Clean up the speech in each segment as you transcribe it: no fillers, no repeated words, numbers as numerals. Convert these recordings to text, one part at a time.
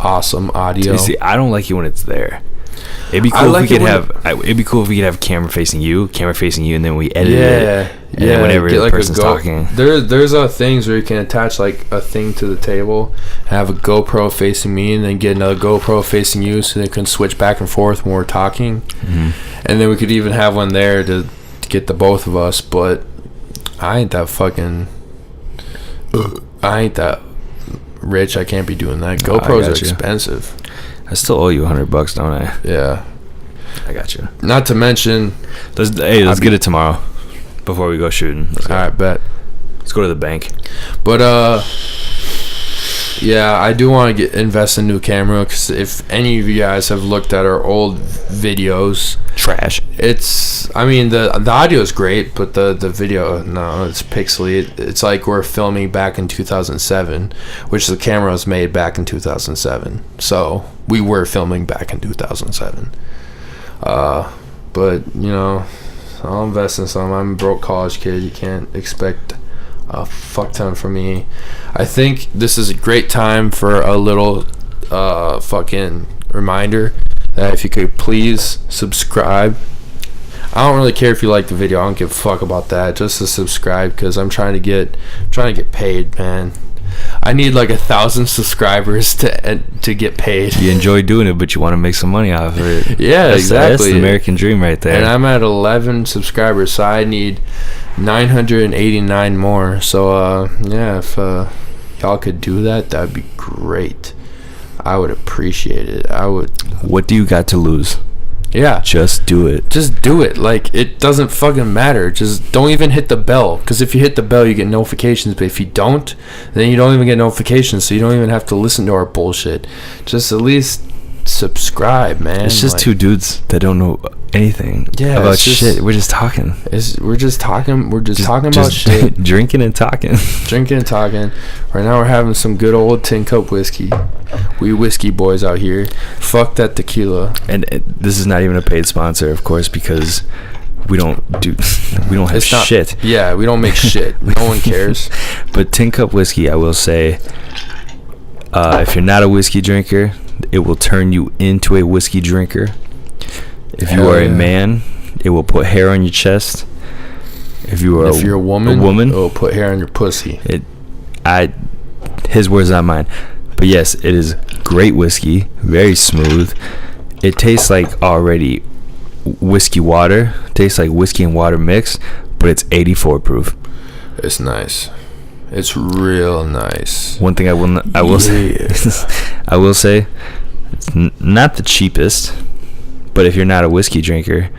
awesome audio. You see, I don't like it when it's there. It'd be cool if we could have. It'd be cool if we could have camera facing you, and then we edit it. Yeah. Whenever the person's talking. There's things where you can attach like a thing to the table, and have a GoPro facing me, and then get another GoPro facing you, so they can switch back and forth when we're talking. Mm-hmm. And then we could even have one there to get the both of us. But I ain't that rich. I can't be doing that. GoPros are expensive. I still owe you $100, don't I? Yeah. I got you. Not to mention... Let's get it tomorrow before we go shooting. Alright, bet. Let's go to the bank. But, yeah, I do want to invest in a new camera, because if any of you guys have looked at our old videos... Trash. The audio is great, but the video, no, it's pixely. It's like we're filming back in 2007, which the camera was made back in 2007. So we were filming back in 2007. But, I'll invest in some. I'm a broke college kid. You can't expect a fuck ton from me. I think this is a great time for a little fucking reminder that if you could please subscribe. I don't really care if you like the video. I don't give a fuck about that. Just to subscribe, because I'm trying to get paid, man. I need like 1,000 subscribers to get paid. You enjoy doing it, but you want to make some money off of it. Yeah, exactly. That's the American dream right there. And I'm at 11 subscribers, so I need 989 more. So yeah, if y'all could do that, that'd be great. I would appreciate it. What do you got to lose? Yeah. Just do it. Just do it. Like, it doesn't fucking matter. Just don't even hit the bell. Because if you hit the bell, you get notifications. But if you don't, then you don't even get notifications. So you don't even have to listen to our bullshit. Just at least subscribe, man. It's just two dudes that don't know anything about shit. We're just talking. We're just talking about shit. Drinking and talking. Drinking and talking. Right now we're having some good old tin cup whiskey. We whiskey boys out here. Fuck that tequila. And this is not even a paid sponsor, of course, because we don't have shit. Yeah, we don't make shit. No one cares. But tin cup whiskey, I will say, if you're not a whiskey drinker, it will turn you into a whiskey drinker. If you are a man, it will put hair on your chest. If you're a woman, it will put hair on your pussy. His words, not mine. But yes, it is great whiskey, very smooth. It tastes like already whiskey water. It tastes like whiskey and water mix, but it's 84 proof. It's nice. It's real nice. One thing I will say, it's not the cheapest, but if you're not a whiskey drinker,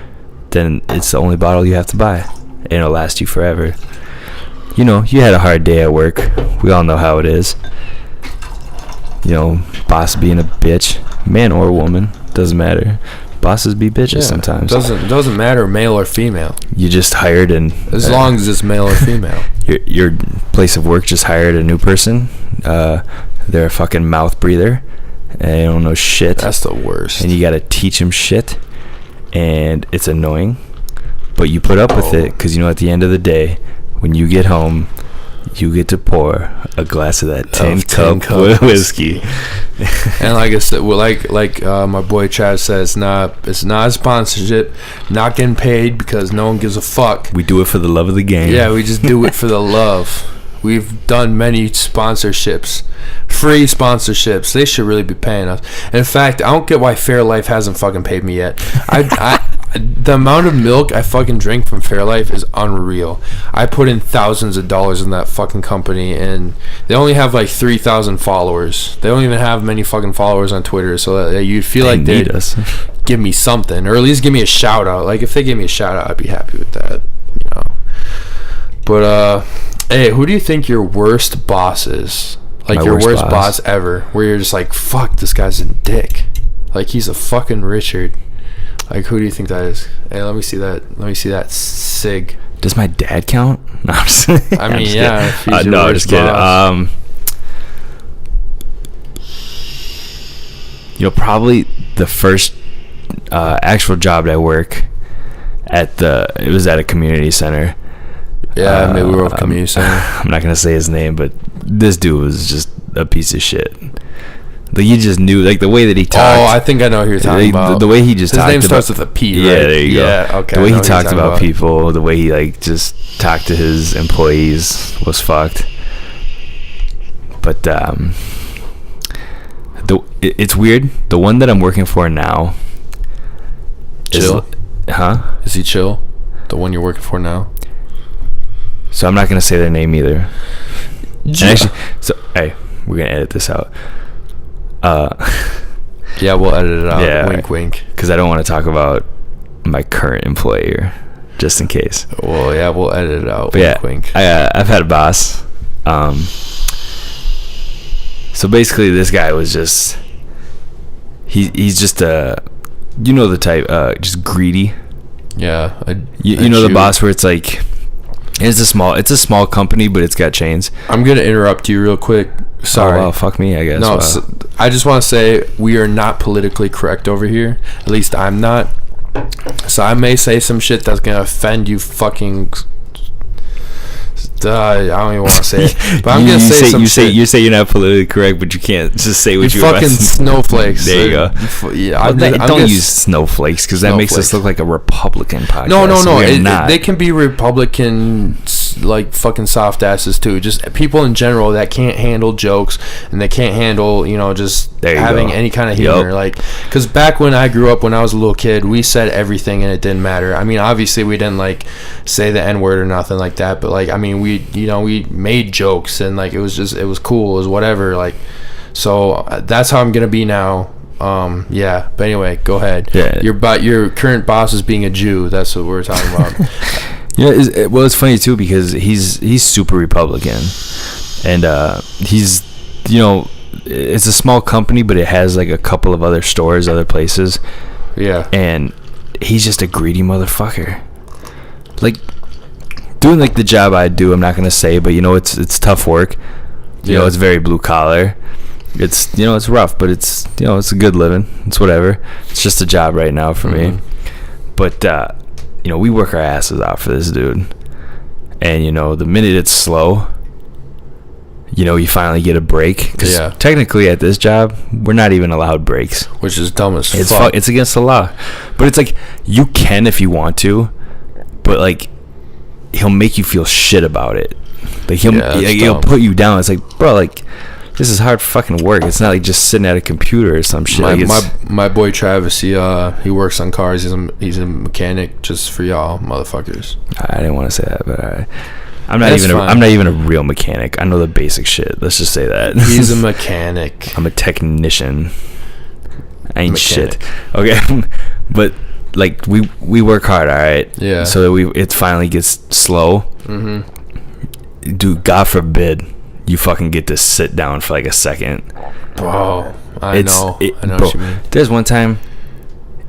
then it's the only bottle you have to buy, and it'll last you forever. You had a hard day at work. We all know how it is. Boss being a bitch, man or woman, doesn't matter. Bosses be bitches sometimes. Doesn't matter, male or female. You just hired as long as it's male or female. Your place of work just hired a new person. They're a fucking mouth breather, and they don't know shit. That's the worst. And you gotta teach them shit, and it's annoying, but you put up with it, because at the end of the day, when you get home, you get to pour a glass of that tin cup whiskey. And like I said, my boy Chad says, it's not a sponsorship, not getting paid, because no one gives a fuck. We do it for the love of the game. Yeah, we just do it for the love. We've done many sponsorships, free sponsorships. They should really be paying us. And in fact, I don't get why Fairlife hasn't fucking paid me yet. The amount of milk I fucking drink from Fairlife is unreal. I put in thousands of dollars in that fucking company, and they only have like 3,000 followers. They don't even have many fucking followers on Twitter, so that you'd feel like they'd give me something, or at least give me a shout out. Like, if they give me a shout out, I'd be happy with that. But hey, who do you think your worst boss is? Like, your worst boss ever, where you're just like, fuck, this guy's a dick. Like, he's a fucking Richard. Like, who do you think that is? Hey, let me see that sig. Does my dad count? No, I'm just I mean, yeah. No, I'm just kidding. Probably the first actual job at work it was at a community center. Yeah, maybe we were at community center. I'm not gonna say his name, but this dude was just a piece of shit. Like, you just knew, like, the way that he talked. Oh, I think I know who you're talking about. The way he just talked. His name starts with a P, right? Yeah, there you go. Yeah, okay. The way he talked about people, the way he, like, just talked to his employees was fucked. But it's weird. The one that I'm working for now. Chill? Huh? Is he chill? The one you're working for now? So I'm not going to say their name either. Actually, so, hey, we're going to edit this out. Yeah, we'll edit it out. Yeah, wink, wink. Because I don't want to talk about my current employer, just in case. Well, yeah, we'll edit it out. But wink, yeah, wink. I've had a boss. So basically, this guy was just... He's just a... You know the type, just greedy. Yeah. You know the boss where it's like... It's a small company, but it's got chains. I'm going to interrupt you real quick. Sorry. Oh, well, fuck me, I guess. No, wow. I just want to say we are not politically correct over here. At least I'm not. So I may say some shit that's going to offend you fucking... I don't even want to say it. But I'm going to say some shit. You say you're not politically correct, but you can't just say what you want. Fucking snowflakes. There you go. Yeah, don't use snowflakes, because that makes us look like a Republican podcast. No. They can be Republican, like, fucking soft asses too. Just people in general that can't handle jokes, and they can't handle, just having any kind of humor. Yep. Like, because back when I grew up, when I was a little kid, we said everything and it didn't matter. I mean, obviously we didn't, like, say the N-word or nothing like that, but, like, I mean, we made jokes, and, like, it was cool, it was whatever, like, so that's how I'm gonna be now. Yeah, but anyway, go ahead. Yeah. Your current boss is being a Jew. That's what we're talking about. Well, it's funny too, because he's super Republican, and he's, it's a small company, but it has, like, a couple of other stores, other places. Yeah. And he's just a greedy motherfucker. Like, doing, like, the job I do, I'm not gonna say, but it's tough work. It's very blue collar. It's it's rough, but it's it's a good living. It's whatever. It's just a job right now for me. But we work our asses out for this dude, and the minute it's slow, you finally get a break, because technically at this job we're not even allowed breaks, which is dumb as fuck. It's against the law, but it's like you can if you want to, but, like, he'll make you feel shit about it. Like, he'll put you down. It's like, bro, like, this is hard fucking work. It's not like just sitting at a computer or some shit. My boy Travis, he works on cars. He's a mechanic, just for y'all motherfuckers. I didn't want to say that, but all right. I'm not even a real mechanic. I know the basic shit. Let's just say that. He's a mechanic. I'm a technician. I ain't shit. Okay. But, like, we work hard, all right? Yeah. So that it finally gets slow. Dude, God forbid you fucking get to sit down for, like, a second. Bro, I know what you mean. There's one time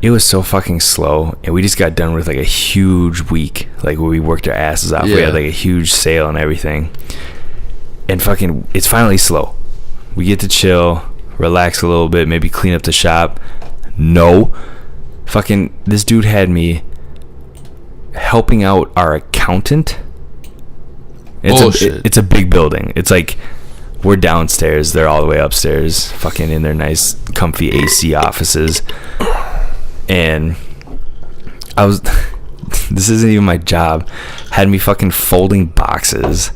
it was so fucking slow, and we just got done with, like, a huge week, like, where we worked our asses off. We had, like, a huge sale and everything, and fucking it's finally slow. We get to chill, relax a little bit, maybe clean up the shop. No, fucking this dude had me helping out our accountant. It's a big building. It's like we're downstairs, they're all the way upstairs, fucking in their nice comfy AC offices. And I was this isn't even my job, had me fucking folding boxes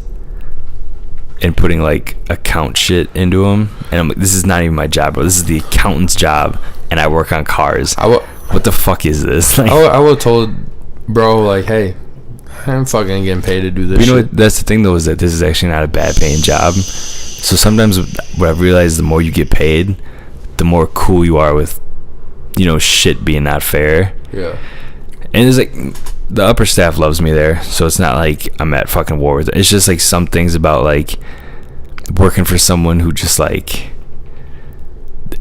and putting, like, account shit into them, and I'm like, this is not even my job, bro. This is the accountant's job, and I work on cars. What the fuck is this? Like, I would have told bro, like, hey, I'm fucking getting paid to do this. You know what? That's the thing, though, is that this is actually not a bad paying job. So sometimes what I've realized, the more you get paid, the more cool you are with, shit being not fair. Yeah. And it's like, the upper staff loves me there, so it's not like I'm at fucking war with it. It's just, like, some things about, like, working for someone who just, like,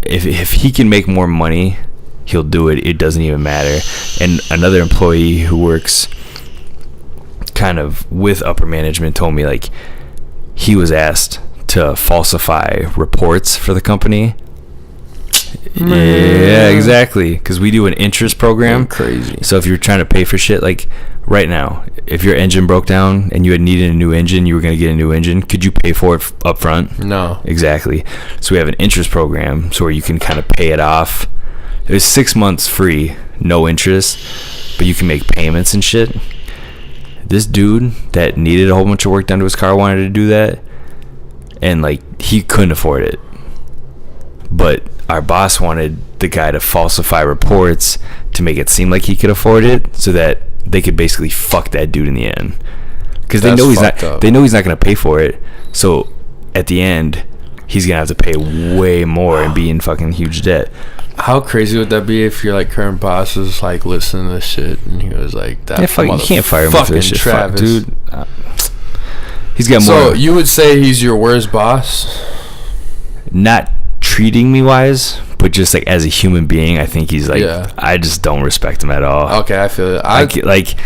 if he can make more money, he'll do it. It doesn't even matter. And another employee who works kind of with upper management told me, like, he was asked to falsify reports for the company. Yeah, exactly. Because we do an interest program. Crazy. So if you're trying to pay for shit, like right now, if your engine broke down and you had needed a new engine, you were going to get a new engine, could you pay for it up front? No. Exactly. So we have an interest program so where you can kind of pay it off. It was 6 months free, no interest, but you can make payments and shit. This dude that needed a whole bunch of work done to his car wanted to do that, and like he couldn't afford it. But our boss wanted the guy to falsify reports to make it seem like he could afford it, so that they could basically fuck that dude in the end. Because they know he's not. They know he's not going to pay for it. So at the end, he's going to have to pay way more and be in fucking huge debt. How crazy would that be if your like current boss was like listening to this shit and he was like, "That you can't fire him for this shit, Travis, dude." He's got more. So you would say he's your worst boss? Not treating me wise, but just like as a human being, I think he's like, I just don't respect him at all. Okay, I feel it. Like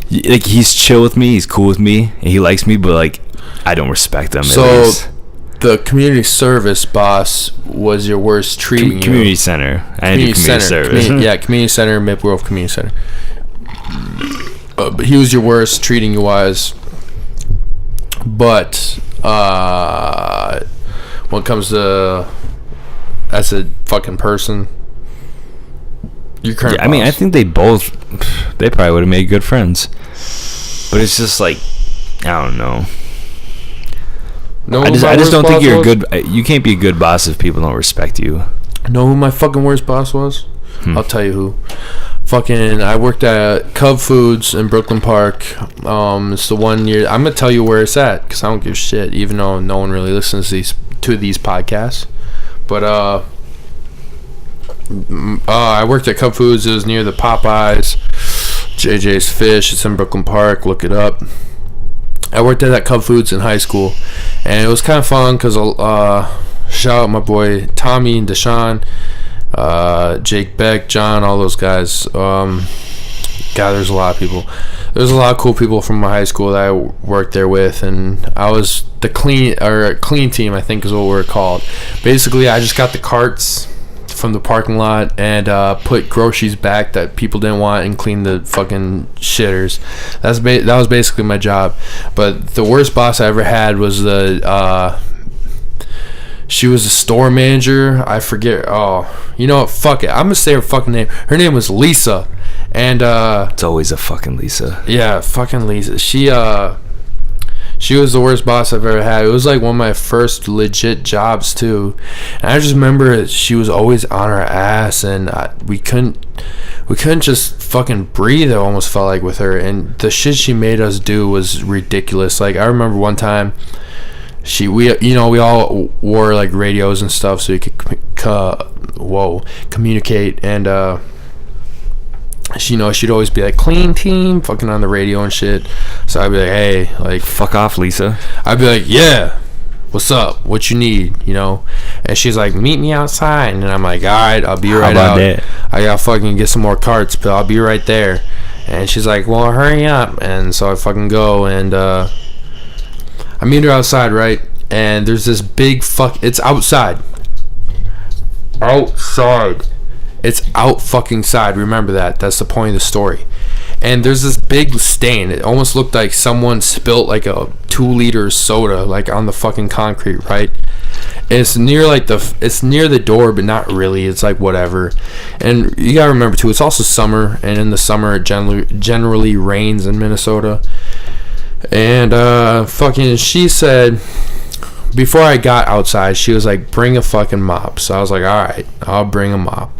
he's chill with me, he's cool with me, and he likes me, but like I don't respect him. So the community service boss was your worst treating community center. I didn't do community service. Community center, Mid-World Community Center. But he was your worst treating you wise. But when it comes to as a fucking person, your current boss. I mean, I think they probably would have made good friends. But it's just like, I don't know. I just don't think you're a good. You can't be a good boss if people don't respect you. Know who my fucking worst boss was? I'll tell you who. Fucking, I worked at Cub Foods in Brooklyn Park. It's the 1 year. I'm gonna tell you where it's at because I don't give a shit, even though no one really listens to these podcasts. But I worked at Cub Foods. It was near the Popeyes, JaeS Fish. It's in Brooklyn Park. Look it up. I worked at that Cub Foods in high school, and it was kind of fun because shout out my boy Tommy and Deshaun, Jake Beck, John, all those guys. God, there's a lot of people. There's a lot of cool people from my high school that I worked there with, and I was the clean team, I think is what we're called. Basically, I just got the carts from the parking lot and put groceries back that people didn't want and clean the fucking shitters. That was basically my job. But the worst boss I ever had was she was a store manager. I forget. Oh, you know what? Fuck it. I'm gonna say her fucking name. Her name was Lisa, and it's always a fucking Lisa. Yeah, fucking Lisa. She was the worst boss I've ever had. It was like one of my first legit jobs too, and I just remember she was always on her ass, and we couldn't just fucking breathe. It almost felt like with her, and the shit she made us do was ridiculous. Like I remember one time, we all wore like radios and stuff so you could communicate, and she'd always be like, clean team, fucking on the radio and shit. So I'd be like, hey, like, fuck off, Lisa. I'd be like, yeah, what's up, what you need, and she's like, meet me outside, and I'm like, all right, I'll be right out. That? I gotta fucking get some more carts, but I'll be right there. And she's like, well, hurry up. And so I fucking go, and I meet her outside, right? And there's this big it's outside. It's out fucking side. Remember that. That's the point of the story. And there's this big stain. It almost looked like someone spilt like a 2-liter soda like on the fucking concrete, right? And it's near the door, but not really. It's like whatever. And you gotta remember too, it's also summer, and in the summer it generally rains in Minnesota. And fucking she said, before I got outside, she was like, bring a fucking mop. So I was like, all right, I'll bring a mop.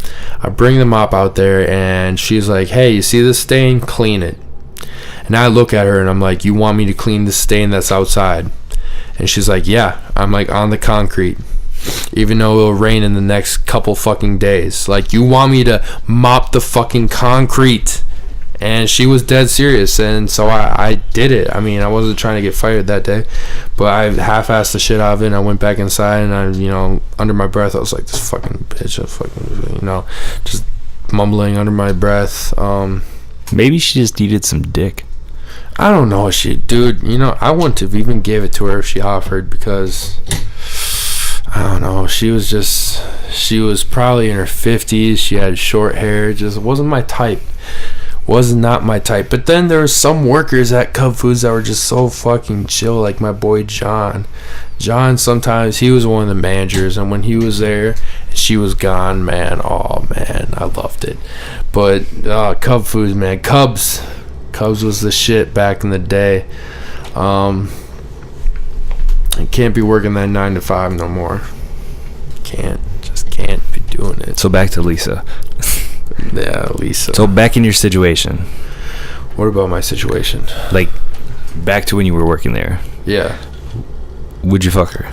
I bring the mop out there, and she's like, hey, you see this stain? Clean it. And I look at her, and I'm like, you want me to clean the stain that's outside? And she's like, yeah. I'm like, on the concrete, even though it'll rain in the next couple fucking days. Like, you want me to mop the fucking concrete? And she was dead serious, and so I did it. I mean, I wasn't trying to get fired that day, but I half-assed the shit out of it, and I went back inside, and I, under my breath, I was like, this fucking bitch, just mumbling under my breath. Maybe she just needed some dick. I don't know, dude, I wouldn't have even gave it to her if she offered, because I don't know. She was probably in her 50s. She had short hair. Just wasn't my type. Was not my type. But then there were some workers at Cub Foods that were just so fucking chill, like my boy John. John, sometimes he was one of the managers, and when he was there, she was gone, man. Oh man, I loved it. But Cub Foods, man, Cubs was the shit back in the day. I can't be working that 9 to 5 no more. Just can't be doing it. So back to Lisa. Yeah, Lisa. So back in your situation. What about my situation? Like, back to when you were working there. Yeah. Would you fuck her?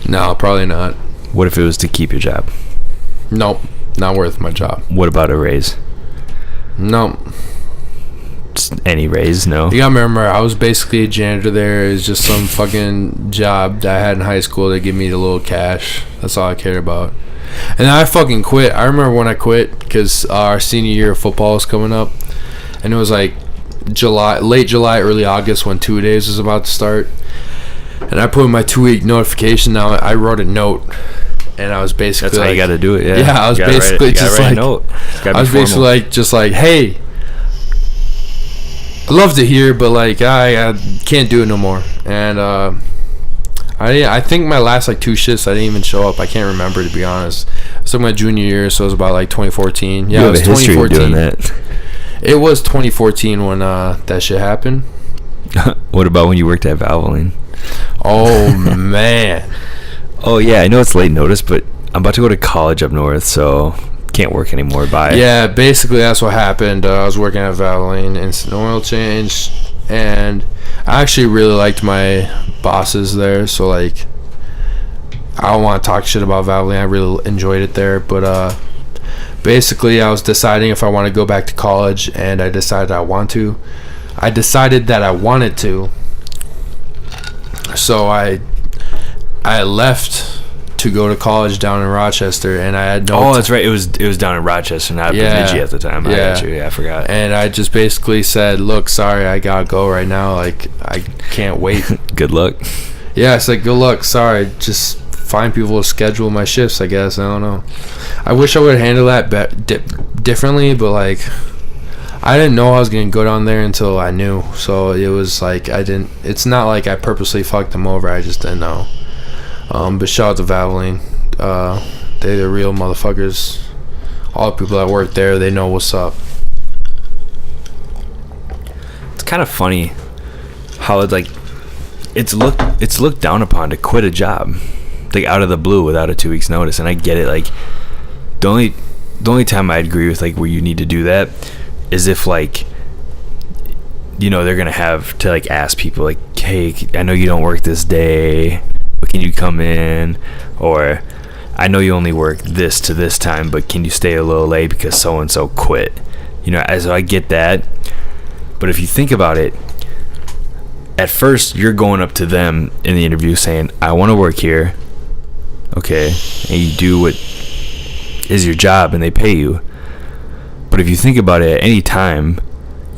No, probably not. What if it was to keep your job? Nope, not worth my job. What about a raise? Nope. Any raise? No. You gotta remember, I was basically a janitor there. It was just some fucking job that I had in high school to give me the little cash. That's all I cared about. And then I fucking quit. I remember when I quit because our senior year of football was coming up, and it was like late July, early August when 2-a-days was about to start. And I put in my 2-week notification. Now I wrote a note, and I was basically that's how you got to do it. Yeah, I was basically just like, I was basically like, just like, hey, I loved it here, but like I can't do it no more. And I think my last like 2 shifts I didn't even show up. I can't remember, to be honest. It's like my junior year, so it was about like 2014. Yeah, you have it was a history 2014. Doing that. It was 2014 when that shit happened. What about when you worked at Valvoline? Oh man. Oh yeah, I know it's late notice, but I'm about to go to college up north, so can't work anymore. Bye. Yeah, basically that's what happened. I was working at Valvoline, instant oil change, and I actually really liked my bosses there. So like, I don't want to talk shit about Valvoline. I really enjoyed it there, but basically I was deciding if I want to go back to college, and I decided I decided that I wanted to. So I left to go to college down in Rochester, and I had no. Oh, that's right. It was down in Rochester, not Bemidji at the time. Yeah. I got you. Yeah, I forgot. And I just basically said, "Look, sorry, I gotta go right now. Like, I can't wait." Good luck. Yeah, it's like, good luck. Sorry, just find people to schedule my shifts. I guess I don't know. I wish I would have handled that differently, but like, I didn't know I was gonna go down there until I knew. So it was like I didn't. It's not like I purposely fucked them over. I just didn't know. But shout out to Valvoline. They're the real motherfuckers. All the people that work there, they know what's up. It's kind of funny how it's looked down upon to quit a job, like out of the blue without a 2 weeks notice. And I get it. Like the only time I agree with like where you need to do that is if like, you know, they're gonna have to like ask people like, hey, I know you don't work this day, but can you come in? Or I know you only work this to this time, but can you stay a little late because so and so quit? You know, so I get that. But if you think about it, at first you're going up to them in the interview saying, I want to work here. Okay, and you do what is your job and they pay you. But if you think about it, at any time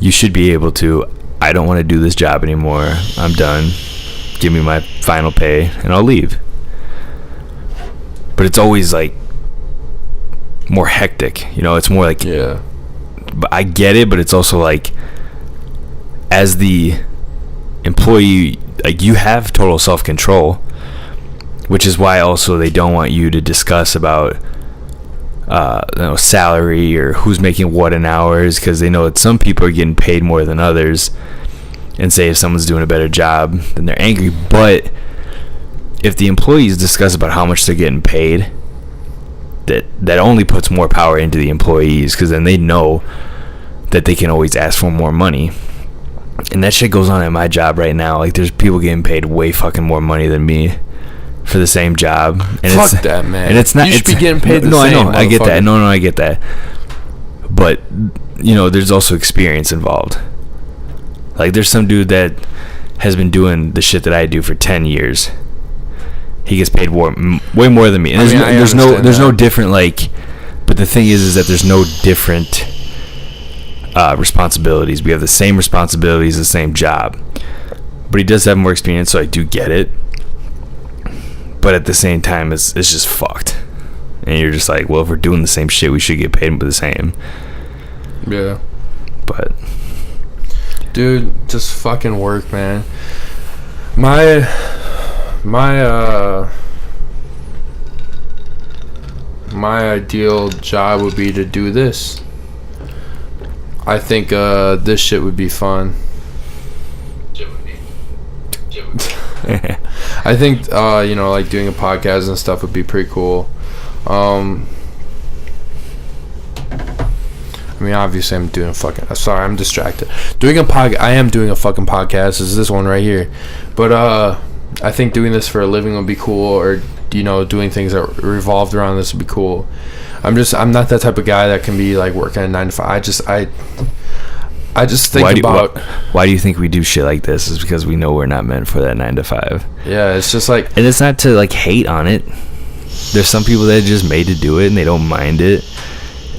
you should be able to, I don't want to do this job anymore, I'm done, give me my final pay and I'll leave. But it's always like more hectic, you know. It's more like, Yeah. But I get it, but it's also like, as the employee, like, you have total self-control, which is why also they don't want you to discuss about salary or who's making what in hours, because they know that some people are getting paid more than others, and say if someone's doing a better job, then they're angry. But if the employees discuss about how much they're getting paid, that only puts more power into the employees, because then they know that they can always ask for more money. And that shit goes on at my job right now. Like, there's people getting paid way fucking more money than me for the same job. And Fuck that, man. And it's not. You should be getting paid the same. same. No, I know. I get that. No, I get that. But, you know, there's also experience involved. Like, there's some dude that has been doing the shit that I do for 10 years. He gets paid way more than me. And there's no different, like, but the thing is that there's no different responsibilities. We have the same responsibilities, the same job. But he does have more experience, so I do get it. But at the same time, it's just fucked. And you're just like, well, if we're doing the same shit, we should get paid the same. Yeah. But dude, just fucking work, man. My ideal job would be to do this. I think this shit would be fun. I think like doing a podcast and stuff would be pretty cool. I mean, obviously I'm doing sorry, I'm distracted. I am doing a fucking podcast. This is this one right here. But I think doing this for a living would be cool, or doing things that revolved around this would be cool. I'm not that type of guy that can be like working a 9 to 5. I just think why do you think we do shit like this? Is because we know we're not meant for that 9 to 5. Yeah, it's just like, and it's not to like hate on it. There's some people that are just made to do it and they don't mind it,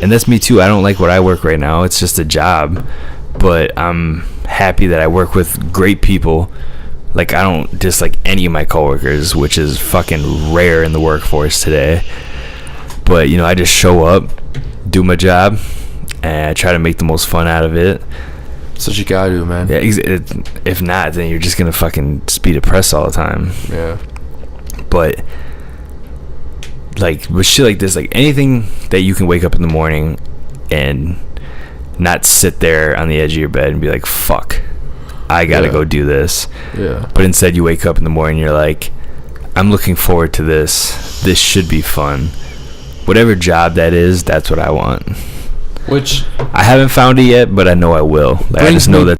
and that's me too. I don't like what I work right now. It's just a job, but I'm happy that I work with great people. Like, I don't dislike any of my coworkers, which is fucking rare in the workforce today. But I just show up, do my job, and I try to make the most fun out of it. That's what you gotta do, man. Yeah, if not, then you're just gonna fucking be depressed all the time. Yeah. But like with shit like this, like anything that you can wake up in the morning and not sit there on the edge of your bed and be like, fuck, I gotta go do this. Yeah. But instead you wake up in the morning and you're like, I'm looking forward to this. This should be fun. Whatever job that is, that's what I want. Which I haven't found it yet, but I know I will. Like, I just know that